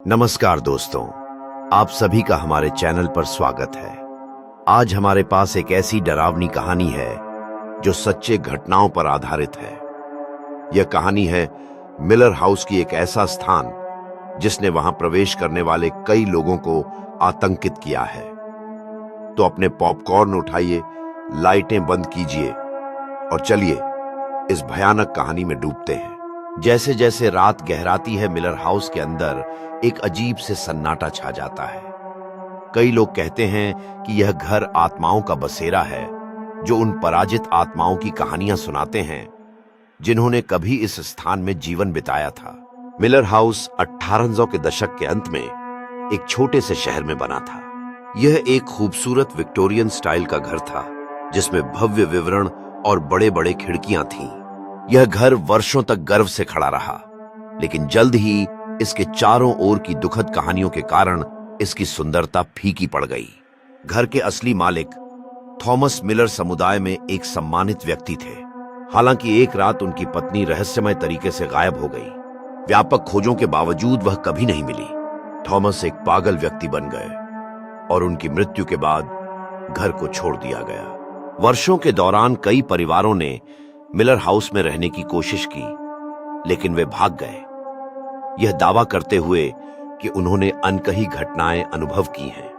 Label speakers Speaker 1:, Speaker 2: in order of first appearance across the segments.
Speaker 1: नमस्कार दोस्तों, आप सभी का हमारे चैनल पर स्वागत है। आज हमारे पास एक ऐसी डरावनी कहानी है जो सच्चे घटनाओं पर आधारित है। यह कहानी है मिलर हाउस की, एक ऐसा स्थान जिसने वहां प्रवेश करने वाले कई लोगों को आतंकित किया है। तो अपने पॉपकॉर्न उठाइए, लाइटें बंद कीजिए और चलिए इस भयानक कहानी में डूबते हैं। जैसे जैसे रात गहराती है, मिलर हाउस के अंदर एक अजीब से सन्नाटा छा जाता है। कई लोग कहते हैं कि यह घर आत्माओं का बसेरा है, जो उन पराजित आत्माओं की कहानियां सुनाते हैं जिन्होंने कभी इस स्थान में जीवन बिताया था। मिलर हाउस 1800 के दशक के अंत में एक छोटे से शहर में बना था। यह एक खूबसूरत विक्टोरियन स्टाइल का घर था जिसमें भव्य विवरण और बड़े बड़े खिड़कियां थीं। यह घर वर्षों तक गर्व से खड़ा रहा, लेकिन जल्द ही इसके चारों ओर की दुखद कहानियों के कारण इसकी सुंदरता फीकी पड़ गई। घर के असली मालिक थॉमस मिलर समुदाय में एक सम्मानित व्यक्ति थे। हालांकि एक रात उनकी पत्नी रहस्यमय तरीके से गायब हो गई। व्यापक खोजों के बावजूद वह कभी नहीं मिली। थॉमस एक पागल व्यक्ति बन गए और उनकी मृत्यु के बाद घर को छोड़ दिया गया। वर्षों के दौरान कई परिवारों ने मिलर हाउस में रहने की कोशिश की, लेकिन वे भाग गए, यह दावा करते हुए कि उन्होंने अनकही घटनाएं अनुभव की हैं।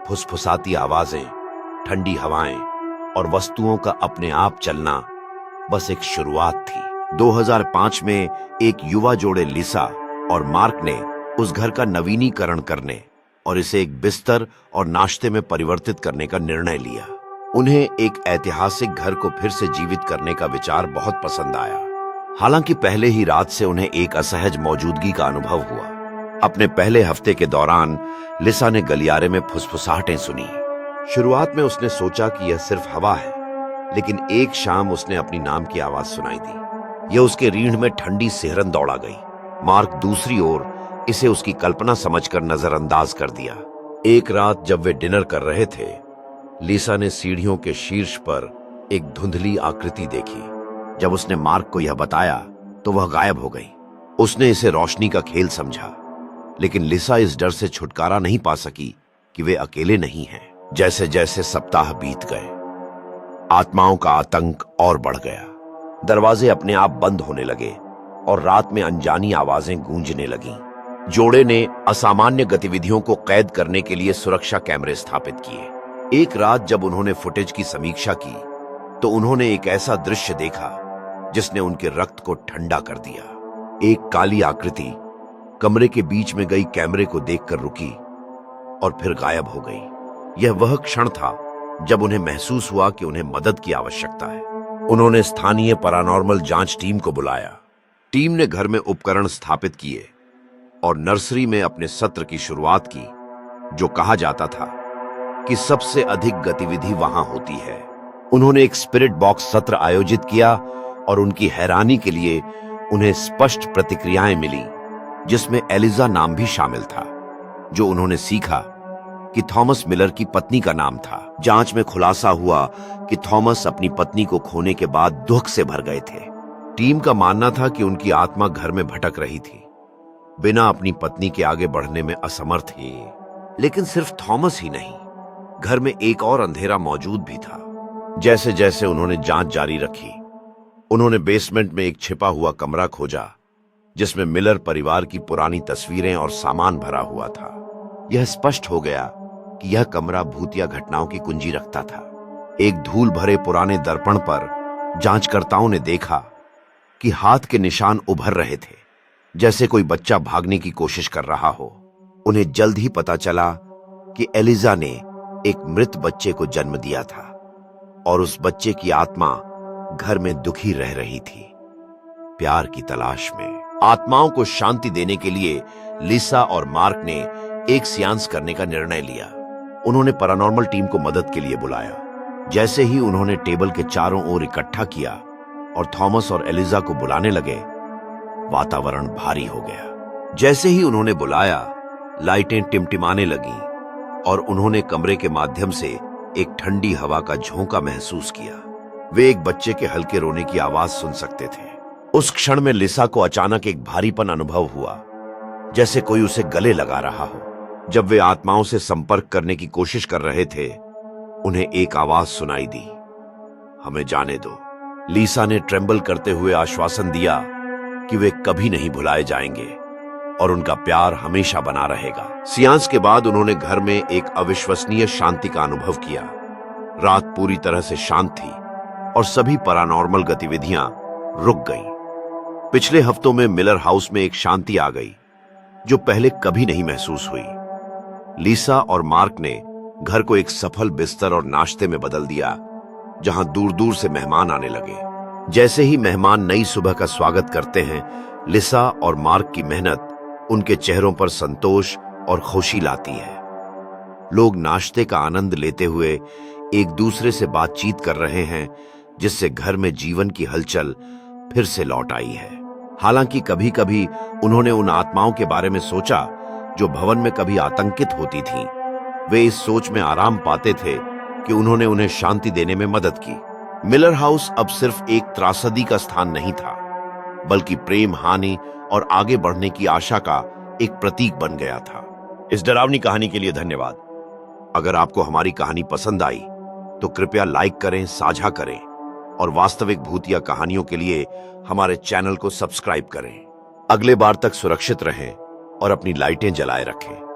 Speaker 1: फुसफुसाती आवाजें, ठंडी हवाएं और वस्तुओं का अपने आप चलना बस एक शुरुआत थी। 2005 में एक युवा जोड़े लिसा और मार्क ने उस घर का नवीनीकरण करने और इसे एक बिस्तर और नाश्ते में परिवर्तित करने का निर्णय लिया। उन्हें एक ऐतिहासिक घर को फिर से जीवित करने का विचार बहुत पसंद आया। हालांकि पहले ही रात से उन्हें एक असहज मौजूदगी का अनुभव हुआ। अपने पहले हफ्ते के दौरान लिसा ने गलियारे में फुसफुसाहटें सुनी। शुरुआत में उसने सोचा कि यह सिर्फ हवा है, लेकिन एक शाम उसने अपनी नाम की आवाज सुनाई दी। यह उसके रीढ़ में ठंडी सिहरन दौड़ा गई। मार्क दूसरी ओर इसे उसकी कल्पना समझकर नजरअंदाज कर दिया। एक रात जब वे डिनर कर रहे थे, लिसा ने सीढ़ियों के शीर्ष पर एक धुंधली आकृति देखी। जब उसने मार्क को यह बताया तो वह गायब हो गई। उसने इसे रोशनी का खेल समझा, लेकिन लिसा इस डर से छुटकारा नहीं पा सकी कि वे अकेले नहीं हैं। जैसे जैसे सप्ताह बीत गए, आत्माओं का आतंक और बढ़ गया। दरवाजे अपने आप बंद होने लगे और रात में अनजानी आवाजें गूंजने लगीं। जोड़े ने असामान्य गतिविधियों को कैद करने के लिए सुरक्षा कैमरे स्थापित किए। एक रात जब उन्होंने फुटेज की समीक्षा की तो उन्होंने एक ऐसा दृश्य देखा जिसने उनके रक्त को ठंडा कर दिया। एक काली आकृति कमरे के बीच में गई कैमरे को देखकर रुकी और फिर गायब हो गई। यह वह क्षण था जब उन्हें महसूस हुआ कि उन्हें मदद की आवश्यकता है। उन्होंने स्थानीय पैरानॉर्मल जांच टीम को बुलाया। टीम ने घर में उपकरण स्थापित किए और नर्सरी में अपने सत्र की शुरुआत की, जो कहा जाता था कि सबसे अधिक गतिविधि वहां होती है। उन्होंने एक स्पिरिट बॉक्स सत्र आयोजित किया और उनकी हैरानी के लिए उन्हें स्पष्ट प्रतिक्रियाएं मिली, जिसमें एलिजा नाम भी शामिल था, जो उन्होंने सीखा कि थॉमस मिलर की पत्नी का नाम था। जांच में खुलासा हुआ कि थॉमस अपनी पत्नी को खोने के बाद दुख से भर गए थे। टीम का मानना था कि उनकी आत्मा घर में भटक रही थी, बिना अपनी पत्नी के आगे बढ़ने में असमर्थ ही। लेकिन सिर्फ थॉमस ही नहीं, घर में एक और अंधेरा मौजूद भी था। जैसे जैसे उन्होंने जांच जारी रखी, उन्होंने बेसमेंट में एक छिपा हुआ कमरा खोजा जिसमें मिलर परिवार की पुरानी तस्वीरें और सामान भरा हुआ था। यह स्पष्ट हो गया कि यह कमरा भूतिया घटनाओं की कुंजी रखता था। एक धूल भरे पुराने दर्पण पर जांचकर्ताओं ने देखा कि हाथ के निशान उभर रहे थे, जैसे कोई बच्चा भागने की कोशिश कर रहा हो। उन्हें जल्द ही पता चला कि एलिजा ने एक मृत बच्चे को जन्म दिया था और उस बच्चे की आत्मा घर में दुखी रह रही थी, प्यार की तलाश में। आत्माओं को शांति देने के लिए लिसा और मार्क ने एक सियांस करने का निर्णय लिया। उन्होंने पैरानॉर्मल टीम को मदद के लिए बुलाया। जैसे ही उन्होंने टेबल के चारों ओर इकट्ठा किया और थॉमस और एलिजा को बुलाने लगे, वातावरण भारी हो गया। जैसे ही उन्होंने बुलाया, लाइटें टिमटिमाने लगीं और उन्होंने कमरे के माध्यम से एक ठंडी हवा का झोंका महसूस किया। वे एक बच्चे के हल्के रोने की आवाज सुन सकते थे। उस क्षण में लिसा को अचानक एक भारीपन अनुभव हुआ, जैसे कोई उसे गले लगा रहा हो। जब वे आत्माओं से संपर्क करने की कोशिश कर रहे थे, उन्हें एक आवाज सुनाई दी, हमें जाने दो। लीसा ने ट्रेम्बल करते हुए आश्वासन दिया कि वे कभी नहीं भुलाए जाएंगे और उनका प्यार हमेशा बना रहेगा। सियांस के बाद उन्होंने घर में एक अविश्वसनीय शांति का अनुभव किया। रात पूरी तरह से शांत थी और सभी पैरानॉर्मल गतिविधियां रुक गईं। पिछले हफ्तों में मिलर हाउस में एक शांति आ गई जो पहले कभी नहीं महसूस हुई। लीसा और मार्क ने घर को एक सफल बिस्तर और नाश्ते में बदल दिया, जहां दूर दूर से मेहमान आने लगे। जैसे ही मेहमान नई सुबह का स्वागत करते हैं, लिसा और मार्क की मेहनत उनके चेहरों पर संतोष और खुशी लाती है। लोग नाश्ते का आनंद लेते हुए एक दूसरे से बातचीत कर रहे हैं, जिससे घर में जीवन की हलचल फिर से लौट आई है। हालांकि कभी कभी उन्होंने उन आत्माओं के बारे में सोचा जो भवन में कभी आतंकित होती थीं। वे इस सोच में आराम पाते थे कि उन्होंने उन्हें शांति देने में मदद की। मिलर हाउस अब सिर्फ एक त्रासदी का स्थान नहीं था, बल्कि प्रेम, हानि और आगे बढ़ने की आशा का एक प्रतीक बन गया था। इस डरावनी कहानी के लिए धन्यवाद। अगर आपको हमारी कहानी पसंद आई तो कृपया लाइक करें, साझा करें और वास्तविक भूतिया कहानियों के लिए हमारे चैनल को सब्सक्राइब करें। अगले बार तक सुरक्षित रहें और अपनी लाइटें जलाए रखें।